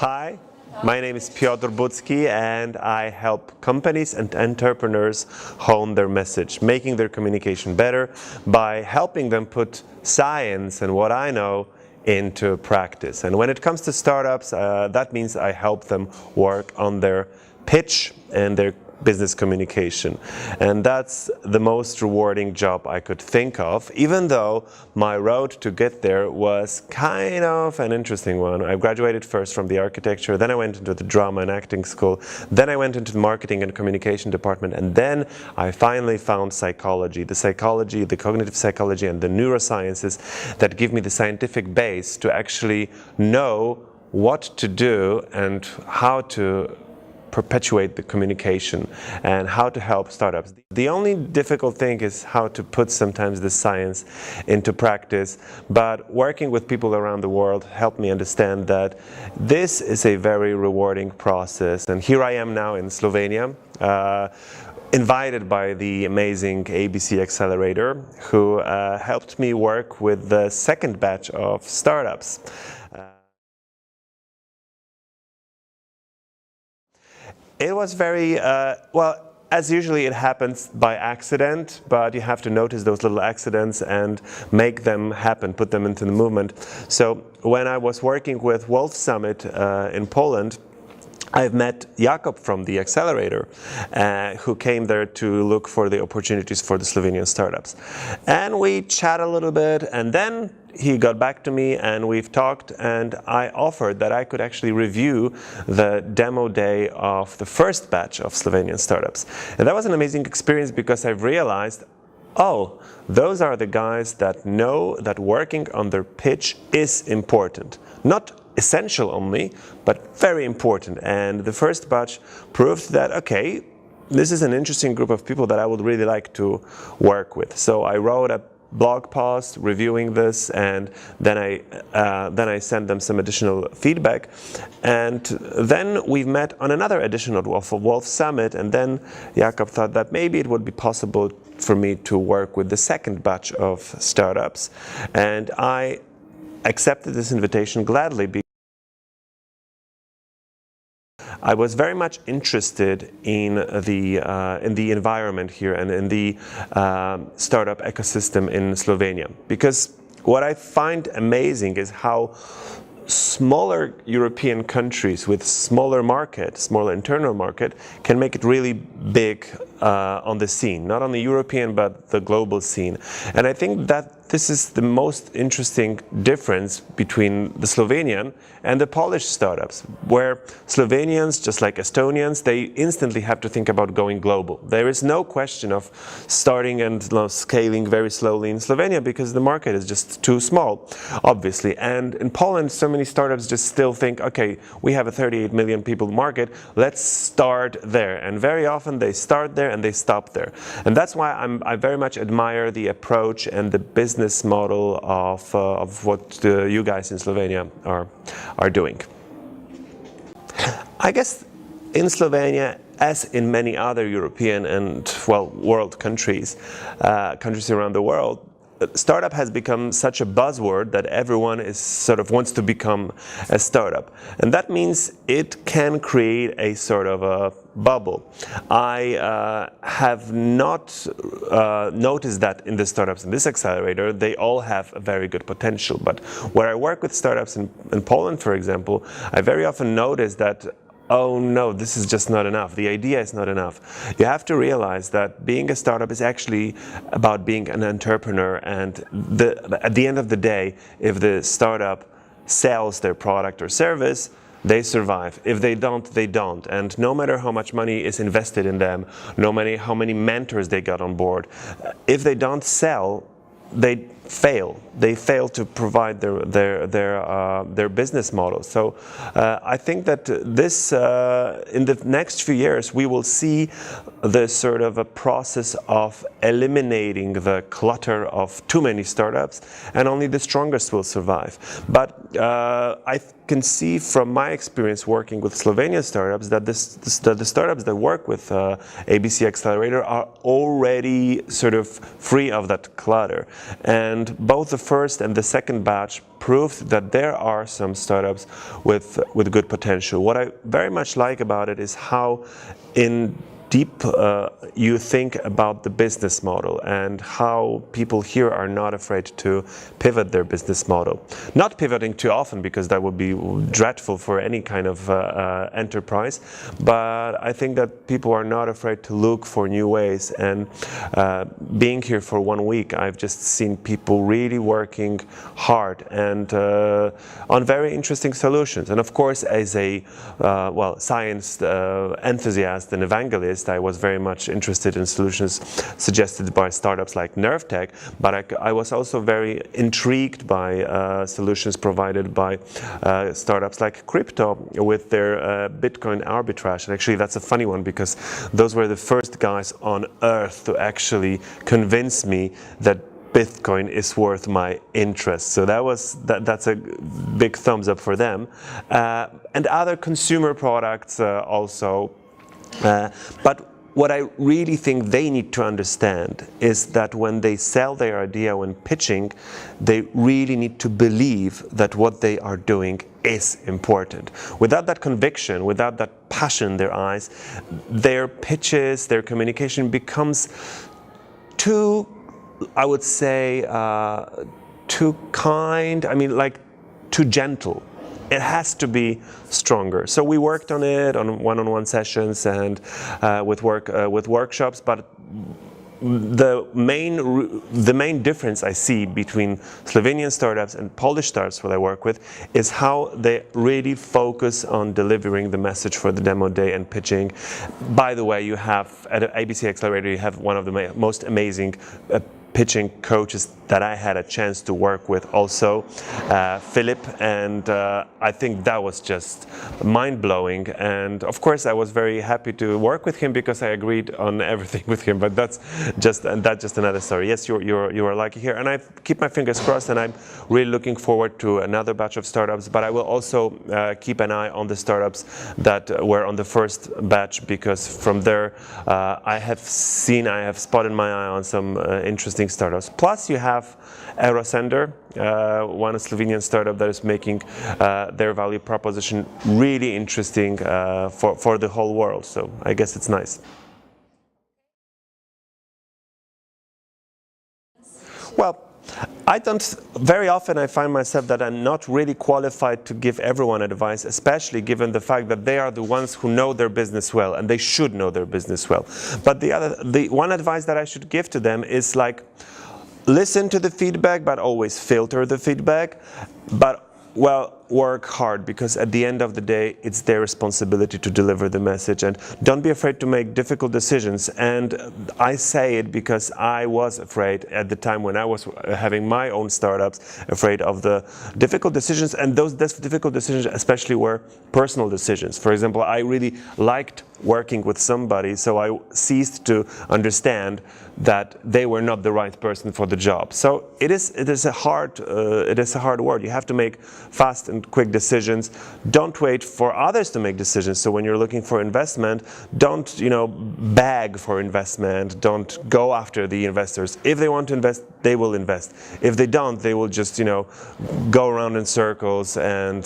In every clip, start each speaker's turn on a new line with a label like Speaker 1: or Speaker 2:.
Speaker 1: Hi, my name is Piotr Bucki and I help companies and entrepreneurs hone their message, making their communication better by helping them put science and what I know into practice. And when it comes to startups, that means I help them work on their pitch and their business communication. And that's the most rewarding job I could think of, even though my road to get there was kind of an interesting one. I graduated first from the architecture, then I went into the drama and acting school, then I went into the marketing and communication department, and then I finally found psychology, the cognitive psychology and the neurosciences that give me the scientific base to actually know what to do and how to perpetuate the communication and how to help startups. The only difficult thing is how to put sometimes the science into practice, but working with people around the world helped me understand that this is a very rewarding process. And here I am now in Slovenia, invited by the amazing ABC Accelerator, who helped me work with the second batch of startups. It was very, well, as usually it happens by accident, but you have to notice those little accidents and make them happen, put them into the movement. So when I was working with Wolf Summit in Poland, I've met Jakub from the Accelerator, who came there to look for the opportunities for the Slovenian startups. And we chat a little bit, and then he got back to me and we've talked, and I offered that I could actually review the demo day of the first batch of Slovenian startups. And that was an amazing experience because I've realized, oh, those are the guys that know that working on their pitch is important. Not essential only, but very important. And the first batch proved that, okay, this is an interesting group of people that I would really like to work with. So I wrote a blog post reviewing this, and then I sent them some additional feedback, and then we met on another edition of Wolf Summit, and then Jakub thought that maybe it would be possible for me to work with the second batch of startups, and I accepted this invitation gladly. I was very much interested in the environment here and in the startup ecosystem in Slovenia, because what I find amazing is how smaller European countries with smaller internal market, can make it really big on the scene, not on the European but the global scene. And I think that this is the most interesting difference between the Slovenian and the Polish startups, where Slovenians, just like Estonians, they instantly have to think about going global. There is no question of starting and scaling very slowly in Slovenia because the market is just too small, obviously. And in Poland, so many startups just still think, okay, we have a 38 million people market, let's start there. And very often they start there and they stop there. And that's why I very much admire the approach and the business model of what you guys in Slovenia are doing. I guess in Slovenia, as in many other European and, well, world countries around the world, startup has become such a buzzword that everyone is sort of wants to become a startup. And that means it can create a sort of a bubble. I have not noticed that in the startups in this accelerator, they all have a very good potential. But where I work with startups in Poland, for example, I very often notice that, oh no, this is just not enough. The idea is not enough. You have to realize that being a startup is actually about being an entrepreneur, and at the end of the day, if the startup sells their product or service, they survive. If they don't, they don't. And no matter how much money is invested in them, no matter how many mentors they got on board, if they don't sell, they fail. They fail to provide their business model. So I think that this in the next few years we will see the sort of a process of eliminating the clutter of too many startups, and only the strongest will survive. But I can see from my experience working with Slovenian startups that the startups that work with ABC Accelerator are already sort of free of that clutter, and both the first and the second batch proved that there are some startups with good potential. What I very much like about it is how in deep you think about the business model and how people here are not afraid to pivot their business model. Not pivoting too often, because that would be dreadful for any kind of enterprise, but I think that people are not afraid to look for new ways. And being here for 1 week, I've just seen people really working hard and on very interesting solutions. And of course, as a science enthusiast and evangelist, I was very much interested in solutions suggested by startups like NerveTech, but I was also very intrigued by solutions provided by startups like Crypto with their Bitcoin arbitrage. And actually, that's a funny one, because those were the first guys on earth to actually convince me that Bitcoin is worth my interest. So that's a big thumbs up for them. And other consumer products also. But what I really think they need to understand is that when they sell their idea, when pitching, they really need to believe that what they are doing is important. Without that conviction, without that passion in their eyes, their pitches, their communication becomes too, I would say, too kind, like too gentle. It has to be stronger. So we worked on it on one-on-one sessions and with workshops. But the main difference I see between Slovenian startups and Polish startups that I work with is how they really focus on delivering the message for the demo day and pitching. By the way, you have at ABC Accelerator, you have one of the most amazing pitching coaches that I had a chance to work with, also Philip, and I think that was just mind-blowing. And of course I was very happy to work with him because I agreed on everything with him, but that's just another story. Yes, you are lucky here, and I keep my fingers crossed, and I'm really looking forward to another batch of startups, but I will also keep an eye on the startups that were on the first batch, because from there I have spotted my eye on some interesting startups. Plus you have Eurosender, one Slovenian startup that is making their value proposition really interesting for the whole world. So I guess it's nice. Well, very often I find myself that I'm not really qualified to give everyone advice, especially given the fact that they are the ones who know their business well, and they should know their business well. But the one advice that I should give to them is like, listen to the feedback, but always filter the feedback. But work hard, because at the end of the day, it's their responsibility to deliver the message. And don't be afraid to make difficult decisions. And I say it because I was afraid at the time when I was having my own startups, afraid of the difficult decisions. And those difficult decisions especially were personal decisions. For example, I really liked working with somebody, so I ceased to understand that they were not the right person for the job. So it is a hard work. You have to make fast and quick decisions. Don't wait for others to make decisions. So when you're looking for investment, don't beg for investment. Don't go after the investors. If they want to invest, they will invest. If they don't, they will just go around in circles and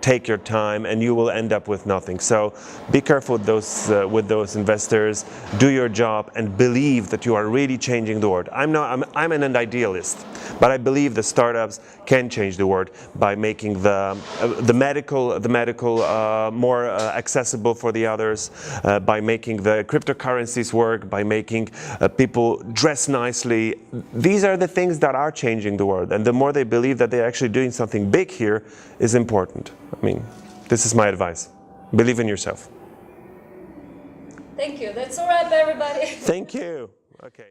Speaker 1: take your time, and you will end up with nothing. So be careful with those investors. Do your job and believe that you are really changing the world. I'm an idealist, but I believe the startups can change the world by making the medical more accessible for the others, by making the cryptocurrencies work, by making people dress nicely. These are the things that are changing the world, and the more they believe that they're actually doing something big here is important. This is my advice. Believe in yourself.
Speaker 2: Thank you. That's a wrap, everybody.
Speaker 1: Thank you. Okay.